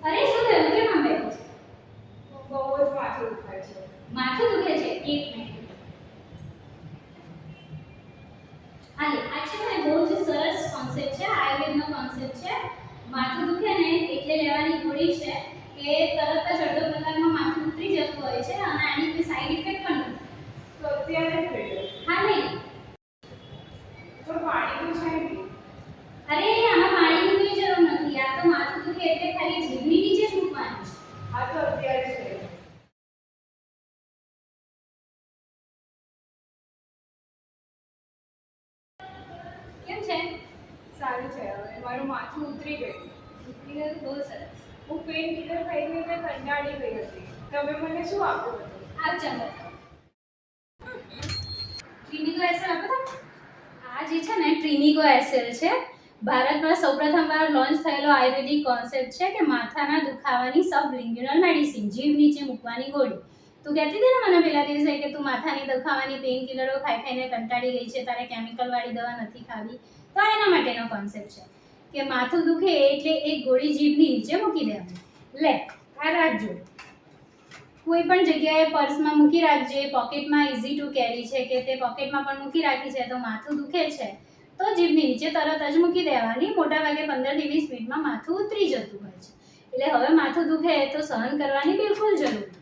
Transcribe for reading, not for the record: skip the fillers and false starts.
અરે શું થયું, કેમ આમ બેઠો છે? બહુ જ માથું દુખાય છે. માથું દુખે છે? એક મિનિટ. હાલે, આ છે ને બહુ જ સરસ કોન્સેપ્ટ છે, આયુર્વેદનો કોન્સેપ્ટ છે. માથું દુખે ને એટલે લેવાની ગોળી છે કે તરત જ અડધો કલાકમાં માથું ઉતરી જતું હોય છે અને આની કોઈ સાઈડ ઇફેક્ટ પણ નથી. તો અત્યારે જ થઈ જશે. હા નહીં. તો પાણી તો છે નહીં. અરે આમાં પાણીની કોઈ જરૂર નથી. આ તો માથું દુખે એટલે ખાલી જીભની નીચે જ મૂકવાનું છે. આ તો અત્યારે છે. કેમ છે? સારું છે. હવે મારું માથું ઉતરી ગયું. ઉતરી ગયું? બહુ સરસ. હું પેન કિલર ખાઈ ખાઈને કંટાળી ગઈ હતી. તમે મને શું આપ્યું હતું? આ ચંદન ટ્રિનિગો એસેલ આપો તો. આ જે છે ને ટ્રિનિગો એસેલ છે, ભારતમાં સૌપ્રથમવાર લોન્ચ થયેલો આયુર્વેદિક કોન્સેપ્ટ છે કે માથાના દુખાવાની સબલિંગ્યુઅલ મેડિસિન, જીભ નીચે મૂકવાની ગોળી. તું કહેતી હતી ને મને પેલા દિવસે કે તું માથાની દુખાવાની પેન કિલરો ખાઈ ખાઈને કંટાળી ગઈ છે, તારે કેમિકલ વાળી દવા નથી ખાવી, તો એના માટેનો કોન્સેપ્ટ છે કે માથું દુખે એટલે એક ગોળી જીભની નીચે મૂકી દેવાની. લે આ રાખજો, કોઈ પણ જગ્યાએ પર્સમાં મૂકી રાખજે, પોકેટમાં ઇઝી ટુ કેરી છે કે તે પોકેટમાં પણ મૂકી રાખી છે, તો માથું દુખે છે તો જીભની નીચે તરત જ મૂકી દેવાની. મોટાભાગે 15 થી 20 મિનિટમાં માથું ઉતરી જતું હોય છે. એટલે હવે માથું દુખે તો સહન કરવાની બિલકુલ જરૂર નથી.